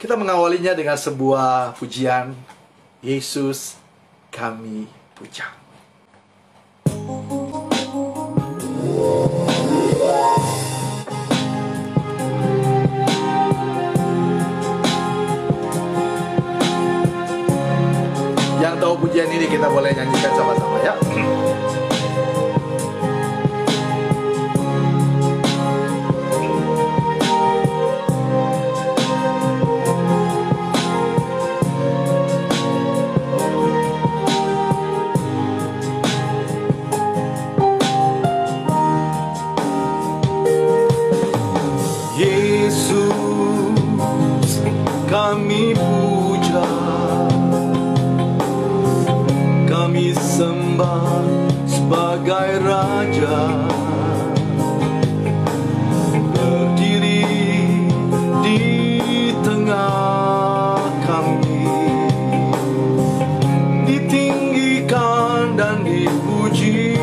Kita mengawalinya dengan sebuah pujian, Yesus kami puja. Yang tahu pujian ini kita boleh nyanyikan sama-sama ya. Yesus kami puja, kami sembah sebagai Raja, berdiri di tengah kami, ditinggikan dan dipuji.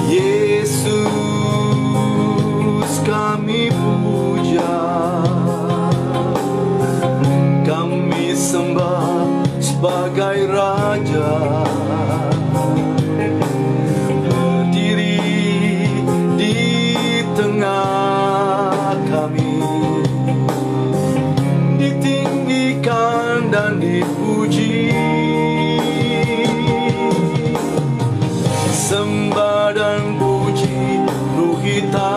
Yesus kami puja, kami sembah sebagai Raja, berdiri di tengah kami, ditinggikan dan dipuji. Sembah dan puji nuhitamu,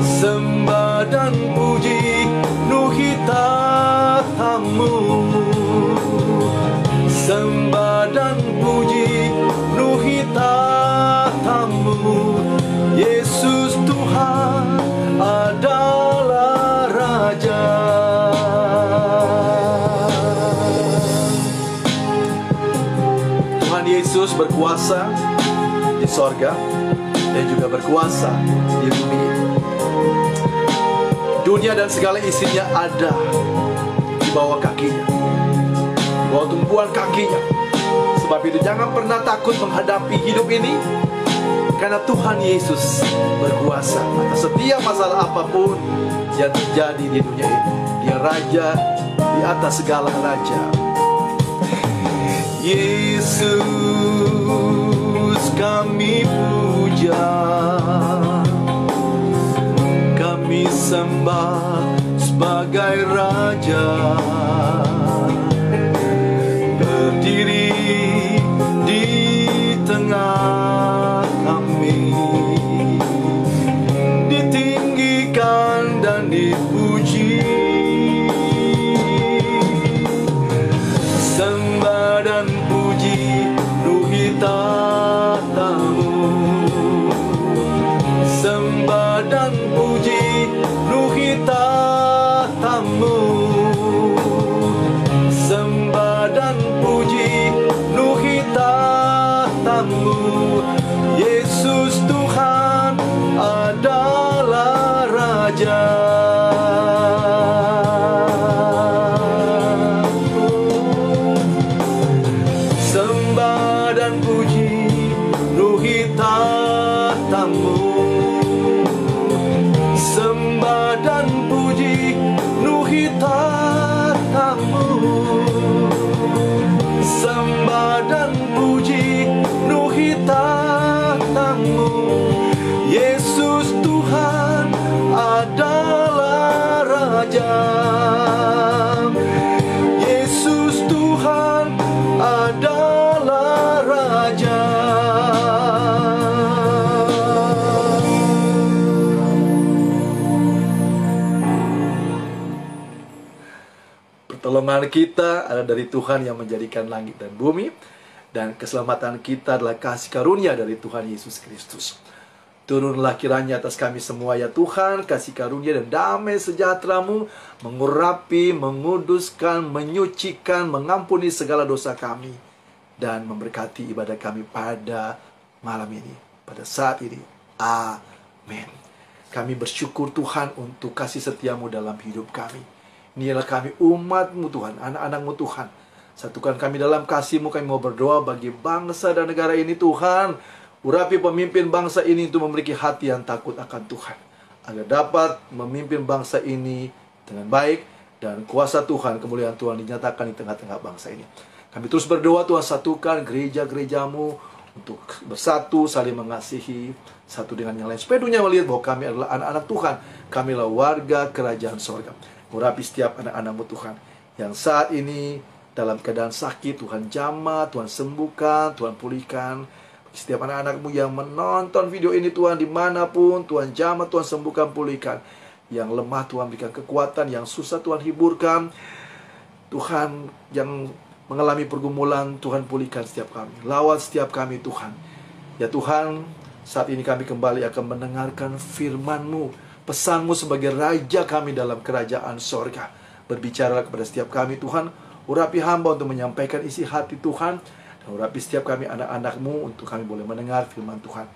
sembah dan puji nuhitamu, sembah dan puji nuhitamu. Yesus Tuhan adalah Raja. Tuhan Yesus berkuasa di sorga dan juga berkuasa di bumi. Dunia dan segala isinya ada di bawah kakinya, di bawah tumpuan kakinya. Sebab itu jangan pernah takut menghadapi hidup ini, karena Tuhan Yesus berkuasa atas setiap masalah apapun yang terjadi di dunia ini. Dia Raja di atas segala raja. Yesus kami puja, kami sembah sebagai Raja, berdiri di tengah kami, ditinggikan dan dipuji. Sembah dan puji nuhitamu, sembah dan puji nuhitamu, sembah dan puji nuhitamu. Yesus Tuhan adalah Raja. Sembah dan puji nuhitamu, sembah dan puji nuhitamu, sembah dan puji nuhitamu. Yesus Tuhan adalah Raja. Yesus Tuhan adalah Raja. Pertolongan kita ada dari Tuhan yang menjadikan langit dan bumi, dan keselamatan kita adalah kasih karunia dari Tuhan Yesus Kristus. Turunlah kiranya atas kami semua ya Tuhan, kasih karunia dan damai sejahtera-Mu mengurapi, menguduskan, menyucikan, mengampuni segala dosa kami, dan memberkati ibadah kami pada malam ini, pada saat ini. Amin. Kami bersyukur Tuhan untuk kasih setia-Mu dalam hidup kami. Inilah kami umat-Mu Tuhan, anak-anak-Mu Tuhan. Satukan kami dalam kasih-Mu. Kami mau berdoa bagi bangsa dan negara ini Tuhan, Urapi pemimpin bangsa ini untuk memiliki hati yang takut akan Tuhan, agar dapat memimpin bangsa ini dengan baik, dan kuasa Tuhan, kemuliaan Tuhan dinyatakan di tengah-tengah bangsa ini. Kami terus berdoa, Tuhan, satukan gereja-gerejamu untuk bersatu, saling mengasihi satu dengan yang lain, supaya dunia melihat bahwa kami adalah anak-anak Tuhan, kami adalah warga kerajaan sorga. Urapi setiap anak-anak-Mu, Tuhan, yang saat ini dalam keadaan sakit, Tuhan jamah, Tuhan sembuhkan, Tuhan pulihkan. Setiap anak-anak-Mu yang menonton video ini, Tuhan, dimanapun, Tuhan jamah, Tuhan sembuhkan, pulihkan. Yang lemah, Tuhan berikan kekuatan, yang susah, Tuhan hiburkan. Tuhan, yang mengalami pergumulan, Tuhan pulihkan setiap kami. Lawat setiap kami, Tuhan. Ya Tuhan, saat ini kami kembali akan mendengarkan firman-Mu, pesan-Mu sebagai Raja kami dalam kerajaan sorga. Berbicara kepada setiap kami, Tuhan. Urapi hamba untuk menyampaikan isi hati Tuhan. Dan urapi setiap kami anak-anak-Mu untuk kami boleh mendengar firman Tuhan.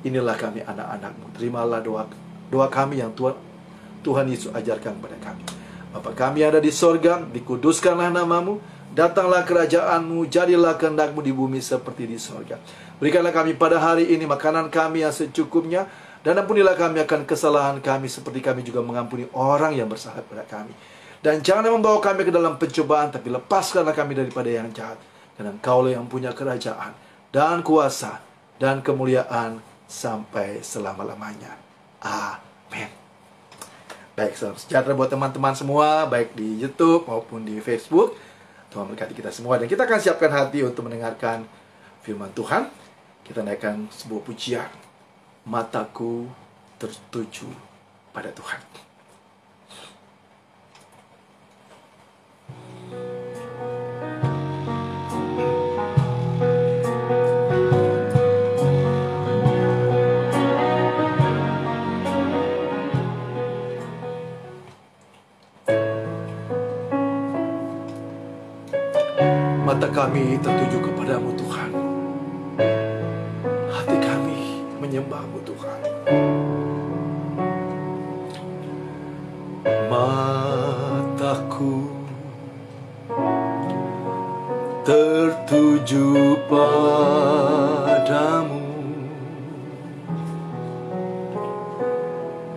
Inilah kami anak-anak-Mu. Terimalah doa kami yang Tuhan Yesus ajarkan kepada kami. Bapa kami yang ada di sorga, dikuduskanlah nama-Mu. Datanglah kerajaan-Mu, jadilah kehendak-Mu di bumi seperti di sorga. Berikanlah kami pada hari ini makanan kami yang secukupnya. Dan ampunilah kami akan kesalahan kami, seperti kami juga mengampuni orang yang bersalah pada kami. Dan jangan membawa kami ke dalam pencobaan, tapi lepaskanlah kami daripada yang jahat. Karena Engkaulah yang punya kerajaan, dan kuasa, dan kemuliaan sampai selama-lamanya. Amin. Baik, salam sejahtera buat teman-teman semua, baik di YouTube maupun di Facebook. Tuhan memberkati kita semua, dan kita akan siapkan hati untuk mendengarkan firman Tuhan. Kita naikkan sebuah pujian, mataku tertuju pada Tuhan. Mata kami tertuju kepadamu, Tuhan. Hati kami menyembahmu, Tuhan. Mataku tertuju padamu,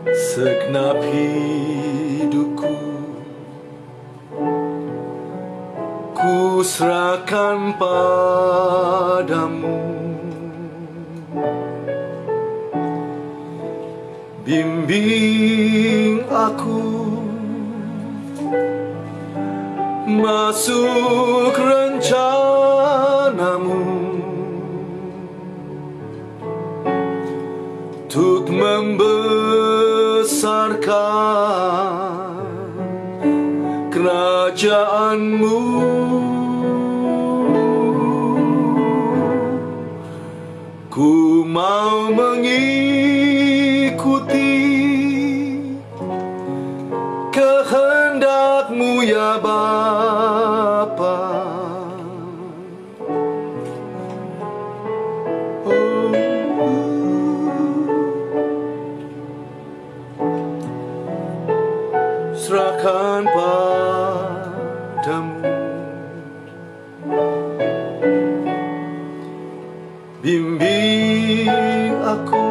segenap hidupku ku serahkan padamu. Bimbing aku masuk rencanamu, untuk membesarkan kerajaanmu. Ku mau mengikuti kehendak-Mu ya Bapa. Serahkan padamu. Bimbing aku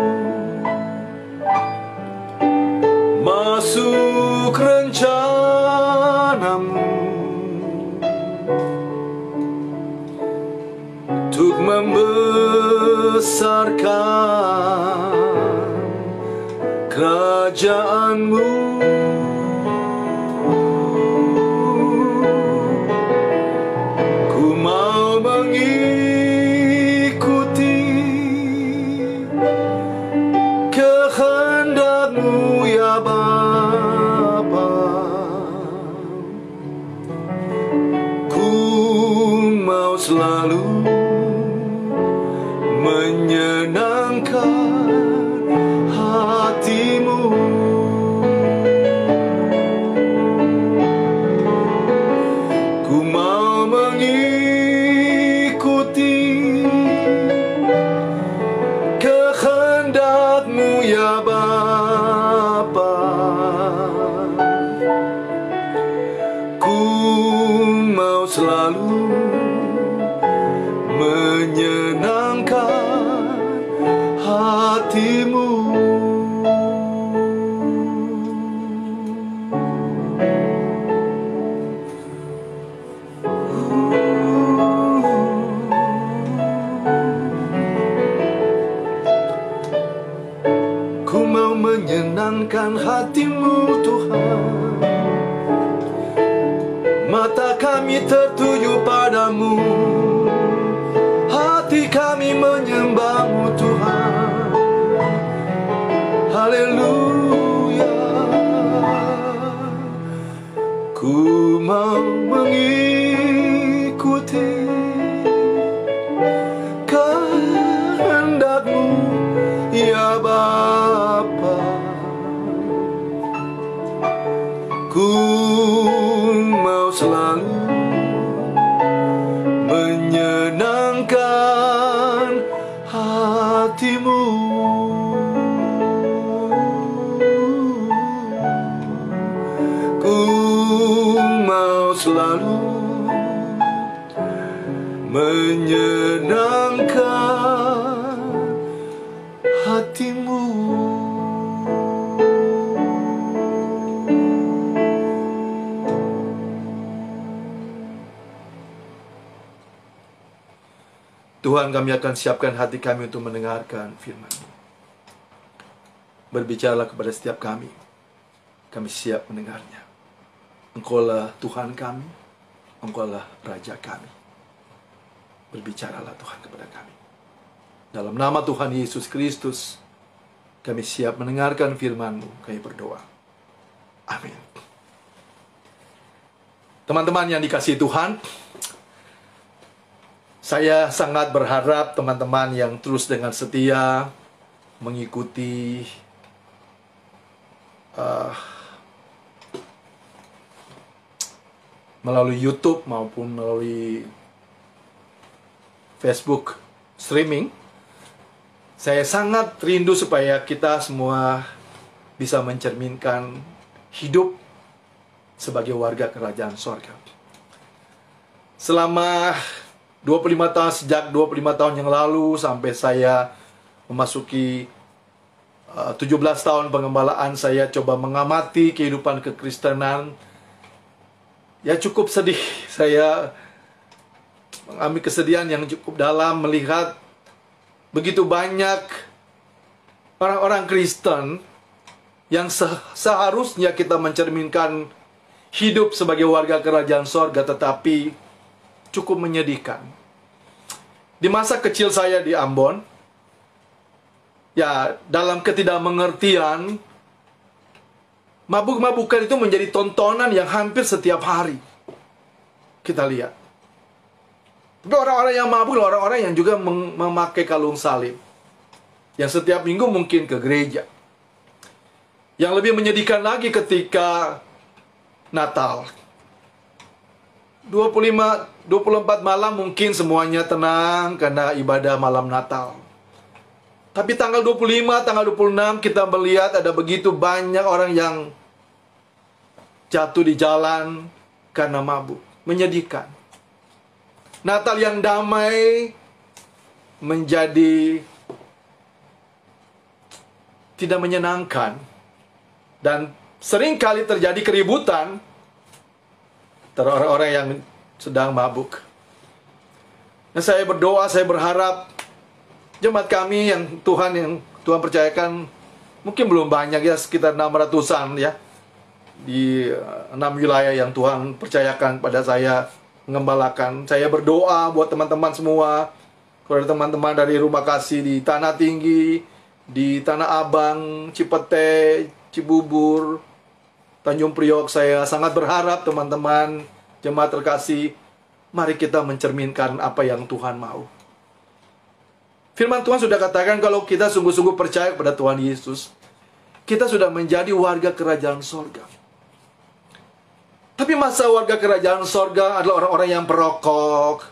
masuk rencanamu, untuk membesarkan kerajaanmu. Ku mau mengikuti kehendak-Mu ya Bapa. Ku mau selalu menyenangkan hati-Mu. Ku mau mengikuti kehendak-Mu ya Bapa. Ku mau selalu menyenangkan menyenangkan hatimu Tuhan. Mata kami tertuju padamu, hati kami menyembahmu Tuhan. Haleluya. Ku mau mengikuti kehendak-Mu ya Bapa. Ku mau selalu menyenangkan hati-Mu. Ku mau selalu menyenangkan hati-Mu. Tuhan, kami akan siapkan hati kami untuk mendengarkan firman-Mu. Berbicaralah kepada setiap kami. Kami siap mendengarnya. Engkaulah Tuhan kami, Engkaulah Raja kami. Berbicaralah Tuhan kepada kami. Dalam nama Tuhan Yesus Kristus, kami siap mendengarkan firman-Mu. Kami berdoa. Amin. Teman-teman yang dikasihi Tuhan, saya sangat berharap teman-teman yang terus dengan setia mengikuti melalui YouTube maupun melalui Facebook streaming. Saya sangat rindu supaya kita semua bisa mencerminkan hidup sebagai warga kerajaan sorga. Selama 25 tahun, sejak 25 tahun yang lalu sampai saya memasuki 17 tahun pengembalaan, saya coba mengamati kehidupan kekristenan. Ya cukup sedih, saya mengalami kesedihan yang cukup dalam melihat begitu banyak orang-orang Kristen yang seharusnya kita mencerminkan hidup sebagai warga kerajaan sorga, tetapi cukup menyedihkan. Di masa kecil saya di Ambon, ya dalam ketidakmengertian, mabuk-mabukan itu menjadi tontonan yang hampir setiap hari kita lihat. Tapi orang-orang yang mabuk, orang-orang yang juga memakai kalung salib, yang setiap minggu mungkin ke gereja. Yang lebih menyedihkan lagi ketika Natal, 24 malam mungkin semuanya tenang karena ibadah malam Natal. Tapi tanggal 25, tanggal 26 kita melihat ada begitu banyak orang yang jatuh di jalan karena mabuk. Menyedihkan. Natal yang damai menjadi tidak menyenangkan. Dan sering kali terjadi keributan antara orang-orang yang sedang mabuk. Nah, saya berdoa, saya berharap jemaat kami yang Tuhan percayakan, mungkin belum banyak ya, sekitar 600-an ya, di 6 wilayah yang Tuhan percayakan pada saya mengembalakan. Saya berdoa buat teman-teman semua, kepada teman-teman dari Rumah Kasih di Tanah Tinggi, di Tanah Abang, Cipete, Cibubur, Tanjung Priok. Saya sangat berharap teman-teman jemaat terkasih, mari kita mencerminkan apa yang Tuhan mau. Firman Tuhan sudah katakan kalau kita sungguh-sungguh percaya kepada Tuhan Yesus, kita sudah menjadi warga kerajaan sorga. Tapi masa warga kerajaan sorga adalah orang-orang yang perokok,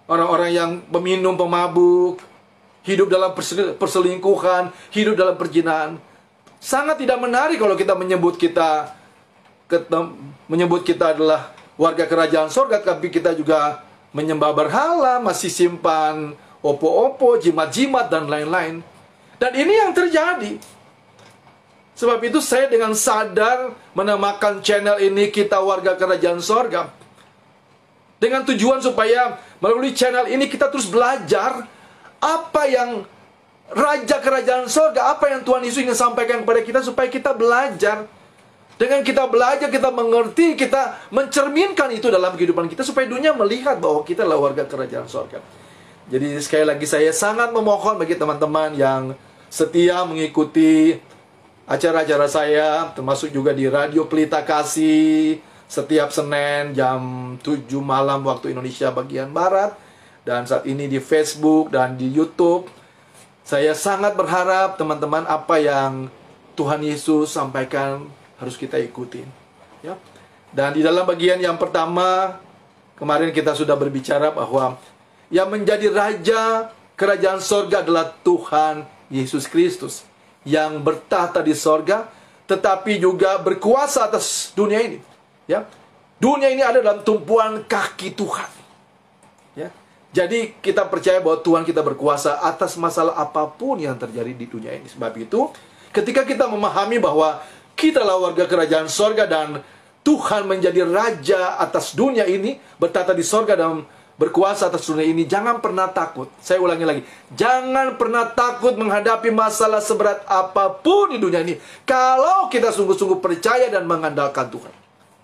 orang-orang yang peminum, pemabuk, hidup dalam perselingkuhan, hidup dalam perzinahan. Sangat tidak menarik kalau kita menyebut kita adalah warga kerajaan sorga, tapi kita juga menyembah berhala, masih simpan opo-opo, jimat-jimat, dan lain-lain. Dan ini yang terjadi. Sebab itu saya dengan sadar menamakan channel ini Kita Warga Kerajaan Sorga, dengan tujuan supaya melalui channel ini kita terus belajar apa yang Raja kerajaan surga. Apa yang Tuhan Yesus ingin sampaikan kepada kita? Supaya kita belajar. Dengan kita belajar, kita mengerti, kita mencerminkan itu dalam kehidupan kita, supaya dunia melihat bahwa kita adalah warga kerajaan surga. Jadi sekali lagi saya sangat memohon bagi teman-teman yang setia mengikuti acara-acara saya, termasuk juga di Radio Pelita Kasih, setiap Senin jam 7 malam waktu Indonesia bagian Barat, dan saat ini di Facebook dan di YouTube. Saya sangat berharap teman-teman, apa yang Tuhan Yesus sampaikan harus kita ikutin, ya. Dan di dalam bagian yang pertama, kemarin kita sudah berbicara bahwa yang menjadi raja kerajaan sorga adalah Tuhan Yesus Kristus, yang bertahta di sorga, tetapi juga berkuasa atas dunia ini, ya. Dunia ini ada dalam tumpuan kaki Tuhan, ya. Jadi kita percaya bahwa Tuhan kita berkuasa atas masalah apapun yang terjadi di dunia ini. Sebab itu, ketika kita memahami bahwa kita adalah warga kerajaan sorga dan Tuhan menjadi raja atas dunia ini, bertata di sorga dan berkuasa atas dunia ini, jangan pernah takut. Saya ulangi lagi, jangan pernah takut menghadapi masalah seberat apapun di dunia ini, kalau kita sungguh-sungguh percaya dan mengandalkan Tuhan.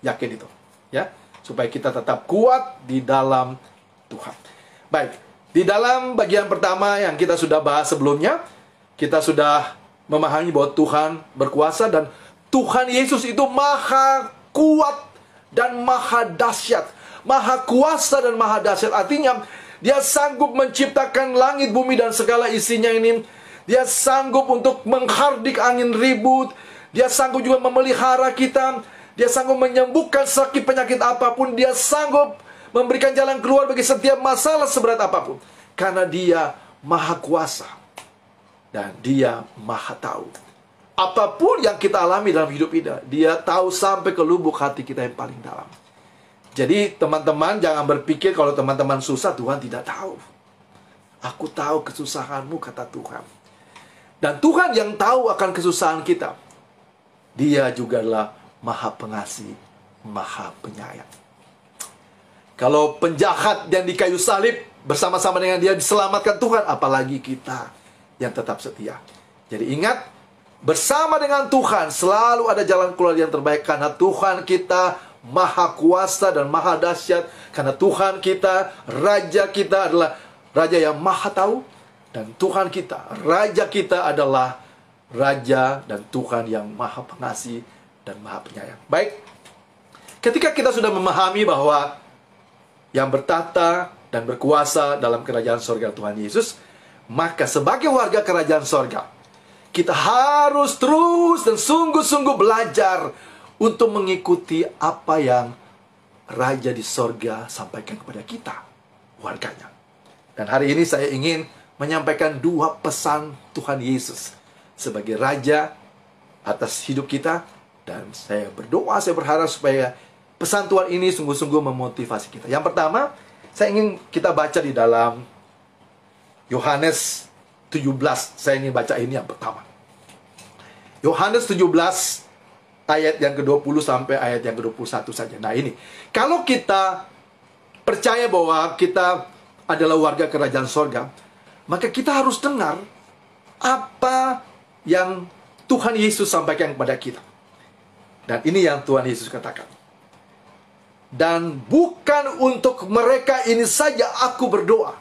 Yakin itu, ya, supaya kita tetap kuat di dalam Tuhan. Baik, di dalam bagian pertama yang kita sudah bahas sebelumnya, kita sudah memahami bahwa Tuhan berkuasa dan Tuhan Yesus itu maha kuat dan maha dahsyat. Maha kuasa dan maha dahsyat artinya Dia sanggup menciptakan langit, bumi dan segala isinya ini. Dia sanggup untuk menghardik angin ribut. Dia sanggup juga memelihara kita. Dia sanggup menyembuhkan sakit penyakit apapun. Dia sanggup memberikan jalan keluar bagi setiap masalah seberat apapun. Karena Dia maha kuasa dan Dia maha tahu. Apapun yang kita alami dalam hidup kita, Dia tahu sampai ke lubuk hati kita yang paling dalam. Jadi teman-teman jangan berpikir kalau teman-teman susah Tuhan tidak tahu. Aku tahu kesusahanmu, kata Tuhan. Dan Tuhan yang tahu akan kesusahan kita, Dia juga adalah maha pengasih, maha penyayang. Kalau penjahat yang di kayu salib bersama-sama dengan Dia diselamatkan Tuhan, apalagi kita yang tetap setia. Jadi ingat, bersama dengan Tuhan selalu ada jalan keluar yang terbaik, karena Tuhan kita maha kuasa dan maha dahsyat. Karena Tuhan kita, Raja kita adalah Raja yang maha tahu. Dan Tuhan kita, Raja kita adalah Raja dan Tuhan yang maha pengasih dan maha penyayang. Baik, ketika kita sudah memahami bahwa yang bertahta dan berkuasa dalam kerajaan sorga Tuhan Yesus, maka sebagai warga kerajaan sorga, kita harus terus dan sungguh-sungguh belajar untuk mengikuti apa yang Raja di sorga sampaikan kepada kita, warganya. Dan hari ini saya ingin menyampaikan dua pesan Tuhan Yesus sebagai Raja atas hidup kita. Dan saya berdoa, saya berharap supaya pesan Tuhan ini sungguh-sungguh memotivasi kita. Yang pertama, saya ingin kita baca di dalam Yohanes 17. Saya ingin baca ini yang pertama. Yohanes 17 ayat yang ke-20 sampai ayat yang ke-21 saja. Nah ini, kalau kita percaya bahwa kita adalah warga kerajaan sorga, maka kita harus dengar apa yang Tuhan Yesus sampaikan kepada kita. Dan ini yang Tuhan Yesus katakan. Dan bukan untuk mereka ini saja aku berdoa,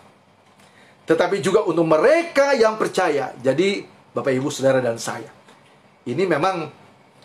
tetapi juga untuk mereka yang percaya. Jadi Bapak Ibu Saudara dan saya, ini memang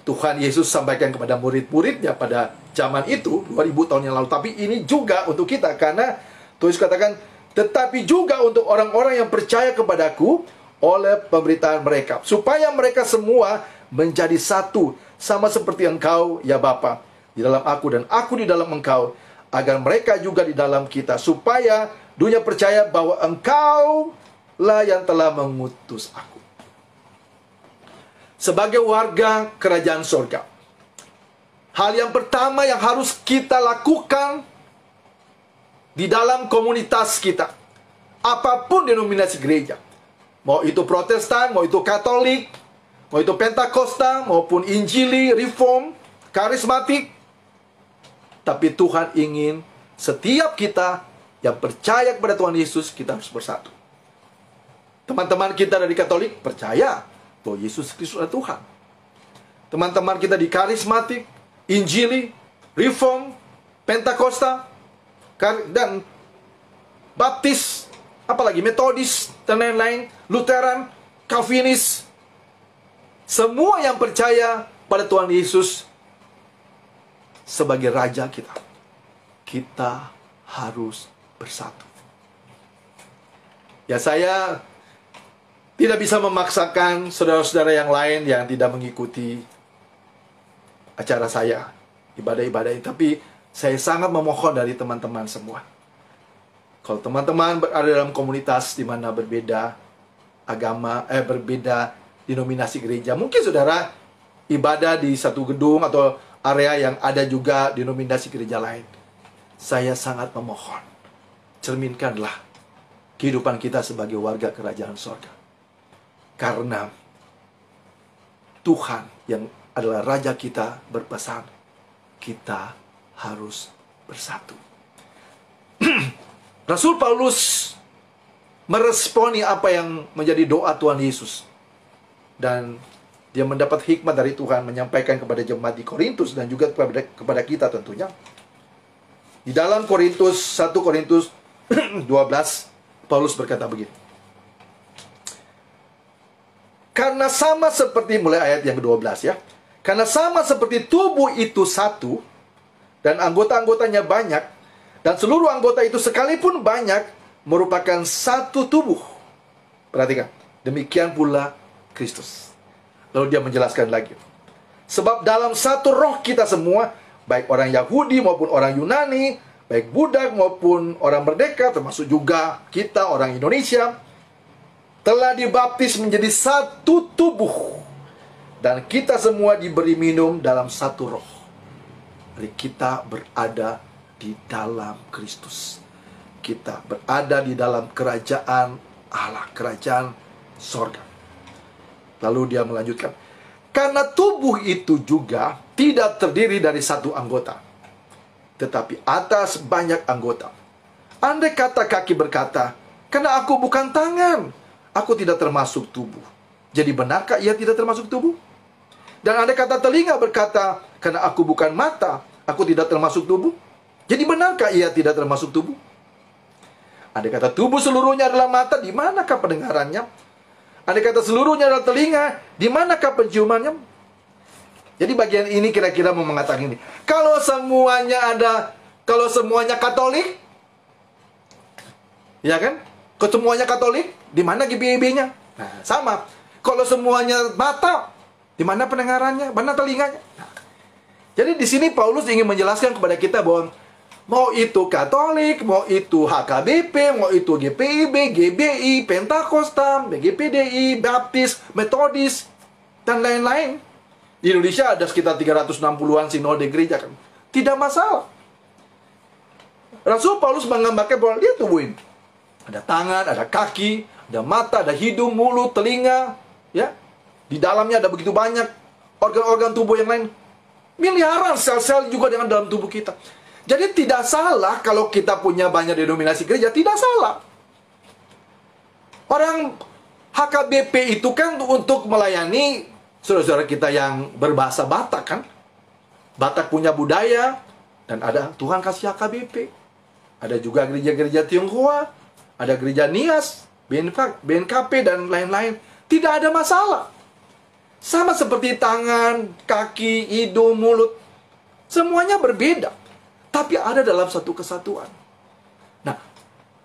Tuhan Yesus sampaikan kepada murid-muridnya pada zaman itu 2000 tahun yang lalu. Tapi ini juga untuk kita, karena Tuhan Yesus katakan, tetapi juga untuk orang-orang yang percaya kepadaku oleh pemberitaan mereka, supaya mereka semua menjadi satu, sama seperti engkau ya Bapa di dalam aku dan aku di dalam engkau, agar mereka juga di dalam kita, supaya dunia percaya bahwa engkau lah yang telah mengutus aku. Sebagai warga kerajaan sorga, hal yang pertama yang harus kita lakukan di dalam komunitas kita, apapun denominasi gereja, mau itu Protestan, mau itu Katolik, mau itu Pentakosta, maupun Injili, Reform, Karismatik, tapi Tuhan ingin setiap kita yang percaya kepada Tuhan Yesus, kita harus bersatu. Teman-teman kita dari Katolik percaya bahwa Yesus Kristus adalah Tuhan. Teman-teman kita di Karismatik, Injili, Reform, Pentakosta, dan Baptis, apalagi Metodis, dan lain-lain, Lutheran, Calvinis, semua yang percaya pada Tuhan Yesus sebagai Raja kita, kita harus bersatu. Ya, saya tidak bisa memaksakan saudara-saudara yang lain yang tidak mengikuti acara saya, ibadah-ibadah ini. Tapi saya sangat memohon dari teman-teman semua. Kalau teman-teman berada dalam komunitas di mana berbeda agama, berbeda denominasi gereja, mungkin saudara ibadah di satu gedung atau area yang ada juga denominasi gereja lain. Saya sangat memohon, cerminkanlah kehidupan kita sebagai warga kerajaan sorga. Karena Tuhan yang adalah Raja kita berpesan, kita harus bersatu. Rasul Paulus meresponi apa yang menjadi doa Tuhan Yesus. Dan dia mendapat hikmat dari Tuhan menyampaikan kepada jemaat di Korintus dan juga kepada kita tentunya. Di dalam 1 Korintus 12, Paulus berkata begini. Karena sama seperti, mulai ayat yang ke-12 ya. Karena sama seperti tubuh itu satu, dan anggota-anggotanya banyak, dan seluruh anggota itu sekalipun banyak, merupakan satu tubuh. Perhatikan, demikian pula Kristus. Lalu dia menjelaskan lagi. Sebab dalam satu roh kita semua, baik orang Yahudi maupun orang Yunani, baik budak maupun orang merdeka, termasuk juga kita orang Indonesia, telah dibaptis menjadi satu tubuh. Dan kita semua diberi minum dalam satu roh. Jadi kita berada di dalam Kristus. Kita berada di dalam kerajaan Allah, kerajaan sorga. Lalu dia melanjutkan, karena tubuh itu juga tidak terdiri dari satu anggota, tetapi atas banyak anggota. Andai kata kaki berkata, karena aku bukan tangan, aku tidak termasuk tubuh. Jadi benarkah ia tidak termasuk tubuh? Dan andai kata telinga berkata, karena aku bukan mata, aku tidak termasuk tubuh. Jadi benarkah ia tidak termasuk tubuh? Andai kata tubuh seluruhnya adalah mata, di manakah pendengarannya? Andai kata seluruhnya adalah telinga, di manakah penciumannya? Jadi bagian ini kira-kira mau mengatakan ini. Kalau semuanya Katolik, ya kan? Kalau semuanya Katolik, di mana GBIB-nya? Nah, sama. Kalau semuanya mata, di mana pendengarannya? Mana telinganya? Nah, jadi di sini Paulus ingin menjelaskan kepada kita bahwa mau itu Katolik, mau itu HKBP, mau itu GPIB, GBI, Pentakosta, BGPDI, Baptis, Metodis, dan lain-lain. Di Indonesia ada sekitar 360-an sinode gereja kan. Tidak masalah. Rasul Paulus menggambarkan bahwa dia tubuhin. Ada tangan, ada kaki, ada mata, ada hidung, mulut, telinga, ya. Di dalamnya ada begitu banyak organ-organ tubuh yang lain. Miliaran sel-sel juga dengan dalam tubuh kita. Jadi tidak salah kalau kita punya banyak denominasi gereja, tidak salah. Orang HKBP itu kan untuk melayani saudara-saudara kita yang berbahasa Batak kan. Batak punya budaya, dan ada Tuhan kasih HKBP. Ada juga gereja-gereja Tionghoa, ada gereja Nias, BNKP, dan lain-lain. Tidak ada masalah. Sama seperti tangan, kaki, hidung, mulut. Semuanya berbeda. Tapi ada dalam satu kesatuan. Nah,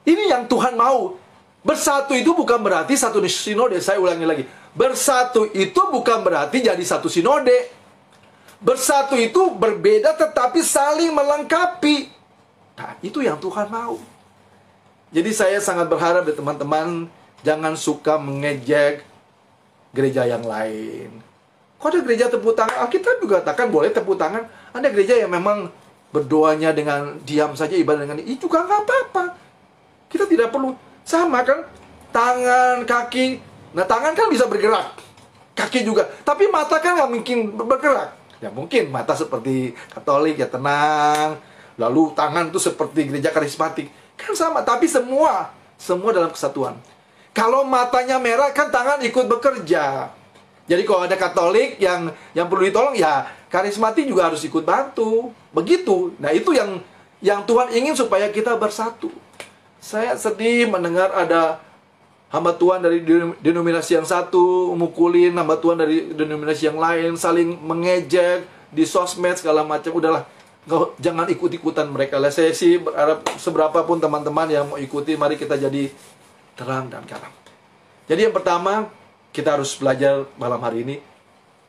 ini yang Tuhan mau. Bersatu itu bukan berarti satu sinode. Saya ulangi lagi. Bersatu itu bukan berarti jadi satu sinode. Bersatu itu berbeda tetapi saling melengkapi. Nah, itu yang Tuhan mau. Jadi saya sangat berharap dari teman-teman jangan suka mengejek gereja yang lain. Kok ada gereja tepuk tangan? Kita juga katakan boleh tepuk tangan. Ada gereja yang memang berdoanya dengan diam saja, ibadah dengan itu juga nggak apa-apa. Kita tidak perlu. Sama kan? Tangan, kaki. Nah, tangan kan bisa bergerak. Kaki juga. Tapi mata kan nggak mungkin bergerak. Ya mungkin mata seperti Katolik ya tenang. Lalu tangan itu seperti gereja karismatik. Kan sama. Tapi semua dalam kesatuan. Kalau matanya merah kan tangan ikut bekerja. Jadi kalau ada Katolik yang perlu ditolong, ya karismatik juga harus ikut bantu. Begitu. Nah, itu yang Tuhan ingin supaya kita bersatu. Saya sedih mendengar ada hamba Tuhan dari denominasi yang satu mukulin hamba Tuhan dari denominasi yang lain, saling mengejek di sosmed segala macam. Udahlah, jangan ikut-ikutan mereka lah. Saya sih berharap seberapa pun teman-teman yang mau ikuti, mari kita jadi terang dan garam. Jadi yang pertama, kita harus belajar malam hari ini,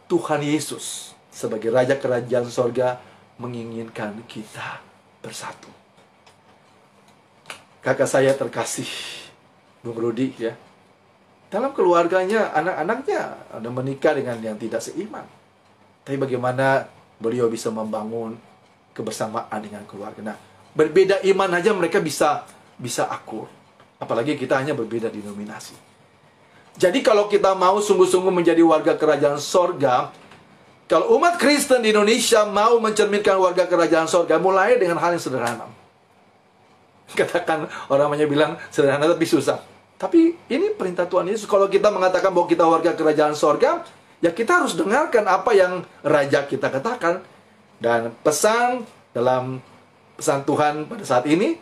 Tuhan Yesus sebagai Raja Kerajaan Sorga menginginkan kita bersatu. Kakak saya terkasih, Bung Rudi, ya, dalam keluarganya, anak-anaknya ada menikah dengan yang tidak seiman. Tapi bagaimana beliau bisa membangun kebersamaan dengan keluarga. Nah, berbeda iman aja mereka bisa akur. Apalagi kita hanya berbeda denominasi. Jadi kalau kita mau sungguh-sungguh menjadi warga kerajaan sorga, kalau umat Kristen di Indonesia mau mencerminkan warga kerajaan sorga, mulai dengan hal yang sederhana. Katakan, orang banyak bilang sederhana tapi susah. Tapi ini perintah Tuhan Yesus. Kalau kita mengatakan bahwa kita warga kerajaan sorga, ya kita harus dengarkan apa yang Raja kita katakan. Dan pesan dalam pesan Tuhan pada saat ini,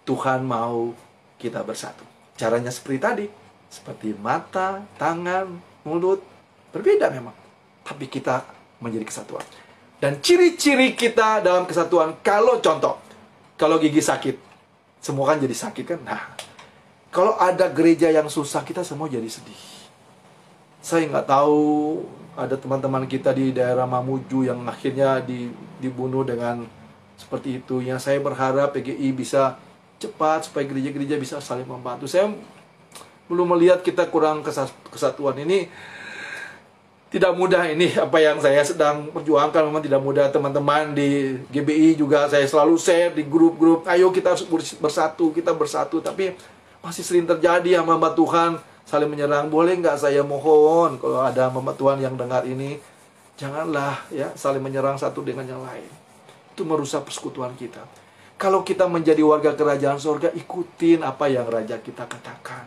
Tuhan mau kita bersatu. Caranya seperti tadi. Seperti mata, tangan, mulut. Berbeda memang. Tapi kita menjadi kesatuan. Dan ciri-ciri kita dalam kesatuan, kalau contoh, kalau gigi sakit, semua kan jadi sakit kan? Nah, kalau ada gereja yang susah, kita semua jadi sedih. Saya nggak tahu, ada teman-teman kita di daerah Mamuju yang akhirnya dibunuh dengan seperti itu. Yang saya berharap PGI bisa cepat supaya gereja-gereja bisa saling membantu. Saya belum melihat kita kurang kesatuan ini. Tidak mudah ini apa yang saya sedang perjuangkan, memang tidak mudah. Teman-teman di GBI juga saya selalu share di grup-grup, ayo kita harus bersatu, kita bersatu. Tapi masih sering terjadi hamba Tuhan saling menyerang. Boleh nggak saya mohon, kalau ada hamba Tuhan yang dengar ini, janganlah ya saling menyerang satu dengan yang lain. Itu merusak persekutuan kita. Kalau kita menjadi warga kerajaan sorga, ikutin apa yang Raja kita katakan.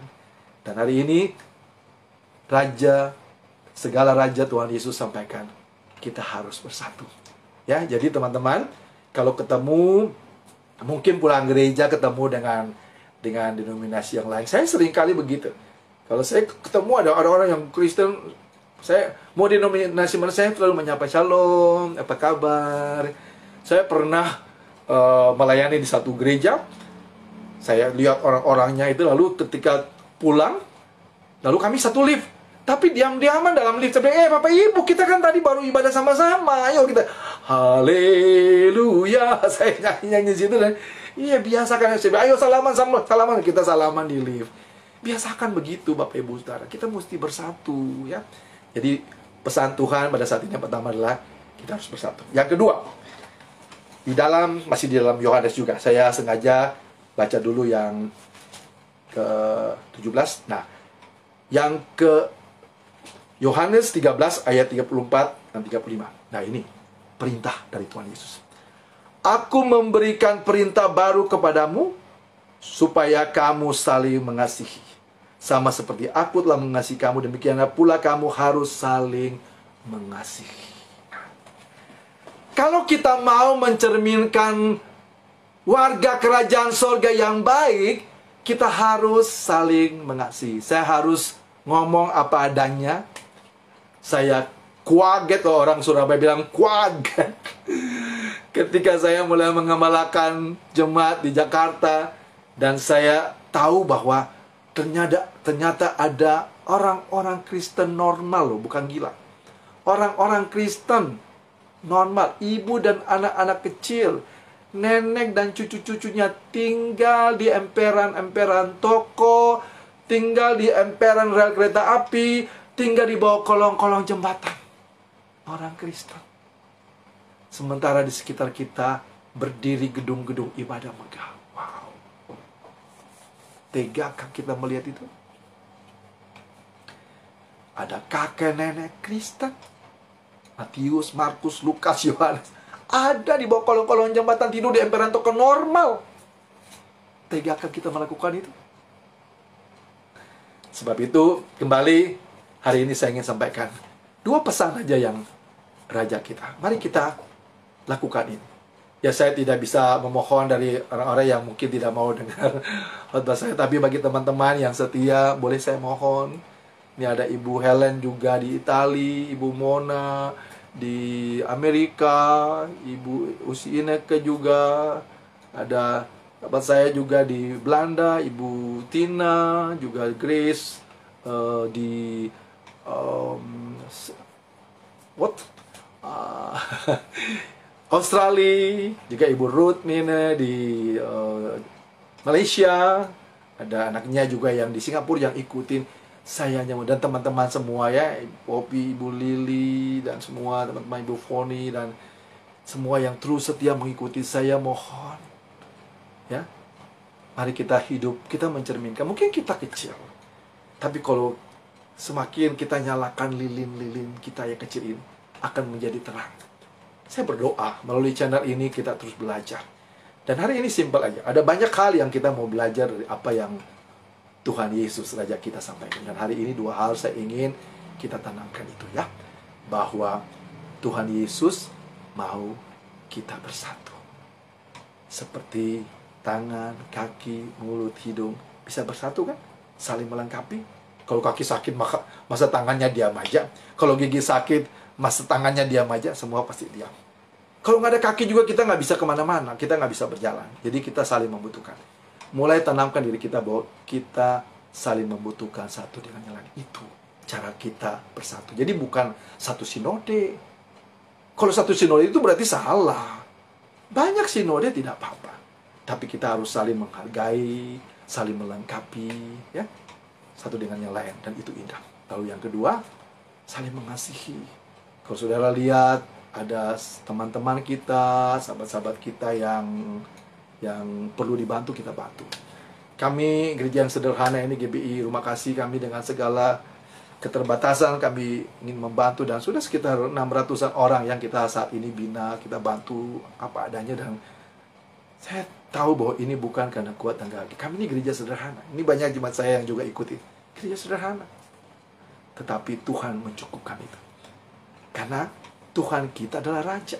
Dan hari ini, segala Raja Tuhan Yesus sampaikan, kita harus bersatu. Ya, jadi teman-teman, kalau ketemu, mungkin pulang gereja ketemu dengan denominasi yang lain. Saya sering kali begitu. Kalau saya ketemu ada orang-orang yang Kristen, saya mau denominasi mana, saya selalu menyapa, shalom, apa kabar. Saya pernah melayani di satu gereja. Saya lihat orang-orangnya itu, lalu ketika pulang, lalu kami satu lift. Tapi diam-diaman dalam lift. Saya bilang, Bapak Ibu, kita kan tadi baru ibadah sama-sama. Ayo kita, haleluya. Saya nyanyi-nyanyi situ. Dan iya, biasakan. Saya bilang, ayo salaman. Kita salaman di lift. Biasakan begitu, Bapak Ibu Saudara. Kita mesti bersatu, ya. Jadi, pesan Tuhan pada saat ini yang pertama adalah, kita harus bersatu. Yang kedua, masih di dalam Yohanes juga. Saya sengaja baca dulu yang ke-17. Nah, yang ke Yohanes 13 ayat 34 dan 35. Nah, ini perintah dari Tuhan Yesus. Aku memberikan perintah baru kepadamu supaya kamu saling mengasihi. Sama seperti aku telah mengasihi kamu, demikianlah pula kamu harus saling mengasihi. Kalau kita mau mencerminkan warga kerajaan sorga yang baik, kita harus saling mengasihi. Saya harus ngomong apa adanya. Saya kuaget, kalau orang Surabaya bilang kuaget. Ketika saya mulai mengamalkan jemaat di Jakarta, dan saya tahu bahwa ternyata ada orang-orang Kristen normal loh, bukan gila. Orang-orang Kristen normal, ibu dan anak-anak kecil, nenek dan cucu-cucunya tinggal di emperan-emperan toko, tinggal di emperan rel kereta api, tinggal di bawah kolong-kolong jembatan. Orang Kristen. Sementara di sekitar kita berdiri gedung-gedung ibadah megah. Wow. Tegakah kita melihat itu? Ada kakek nenek Kristen. Matius, Markus, Lukas, Yohanes. Ada di bawah kolong-kolong jembatan, tidur di emperan toko normal. Tegakah kita melakukan itu? Sebab itu, kembali hari ini saya ingin sampaikan 2 pesan aja yang Raja kita. Mari kita lakukan ini. Ya, saya tidak bisa memohon dari orang-orang yang mungkin tidak mau dengar khotbah saya, tapi bagi teman-teman yang setia, boleh saya mohon. Ini ada Ibu Helen juga di Italia, Ibu Mona di Amerika, Ibu Usi Ineke juga, ada sahabat saya juga di Belanda, Ibu Tina, juga Grace di Australia, juga Ibu Ruth Mine di Malaysia, ada anaknya juga yang di Singapura yang ikutin saya, dan teman-teman semua ya, Poppy, Ibu Lily, dan semua teman-teman, Ibu Foni, dan semua yang terus setia mengikuti saya, mohon ya, mari kita hidup, kita mencerminkan. Mungkin kita kecil, tapi kalau semakin kita nyalakan lilin-lilin kita yang kecil ini, akan menjadi terang. Saya berdoa melalui channel ini kita terus belajar. Dan hari ini simpel aja. Ada banyak hal yang kita mau belajar dari apa yang Tuhan Yesus Raja kita sampaikan. Dan hari ini 2 hal saya ingin kita tanamkan itu ya. Bahwa Tuhan Yesus mau kita bersatu. Seperti tangan, kaki, mulut, hidung bisa bersatu kan? Saling melengkapi. Kalau kaki sakit masa tangannya diam aja. Kalau gigi sakit masa tangannya diam aja. Semua pasti diam. Kalau nggak ada kaki juga kita nggak bisa kemana-mana. Kita nggak bisa berjalan. Jadi kita saling membutuhkan. Mulai tanamkan diri kita bahwa kita saling membutuhkan satu dengan yang lain. Itu cara kita bersatu. Jadi bukan satu sinode. Kalau satu sinode itu berarti salah. Banyak sinode tidak apa-apa. Tapi kita harus saling menghargai, saling melengkapi, ya, satu dengan yang lain. Dan itu indah. Lalu yang kedua, saling mengasihi. Kalau saudara lihat, ada teman-teman kita, sahabat-sahabat kita yang perlu dibantu, kita bantu. Kami gereja yang sederhana ini, GBI Rumah Kasih, kami dengan segala keterbatasan kami ingin membantu, dan sudah sekitar 600-an orang yang kita saat ini bina, kita bantu apa adanya. Dan saya tahu bahwa ini bukan karena kuat dan gagah. Kami ini gereja sederhana. Ini banyak jemaat saya yang juga ikuti. Gereja sederhana. Tetapi Tuhan mencukupkan itu. Karena Tuhan kita adalah Raja.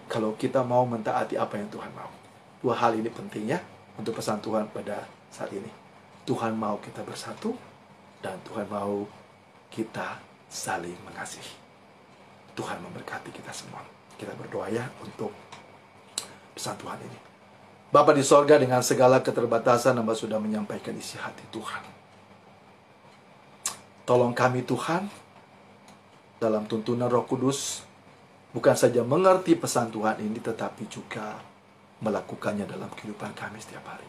Kalau kita mau mentaati apa yang Tuhan mau. 2 hal ini penting ya, untuk pesan Tuhan pada saat ini. Tuhan mau kita bersatu, dan Tuhan mau kita saling mengasihi. Tuhan memberkati kita semua. Kita berdoa ya untuk pesan Tuhan ini. Bapa di sorga, dengan segala keterbatasan hamba sudah menyampaikan isi hati Tuhan. Tolong kami Tuhan, dalam tuntunan Roh Kudus, bukan saja mengerti pesan Tuhan ini, tetapi juga melakukannya dalam kehidupan kami setiap hari.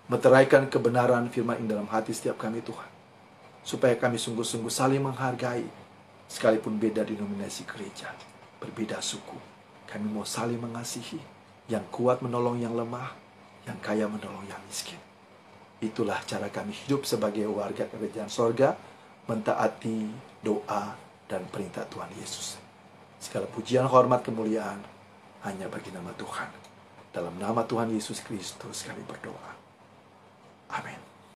Meteraikan kebenaran firman ini dalam hati setiap kami Tuhan. Supaya kami sungguh-sungguh saling menghargai, sekalipun beda denominasi gereja, berbeda suku. Kami mau saling mengasihi, yang kuat menolong yang lemah, yang kaya menolong yang miskin. Itulah cara kami hidup sebagai warga kerajaan sorga, mentaati doa dan perintah Tuhan Yesus. Segala pujian, hormat, kemuliaan hanya bagi nama Tuhan. Dalam nama Tuhan Yesus Kristus kami berdoa. Amin.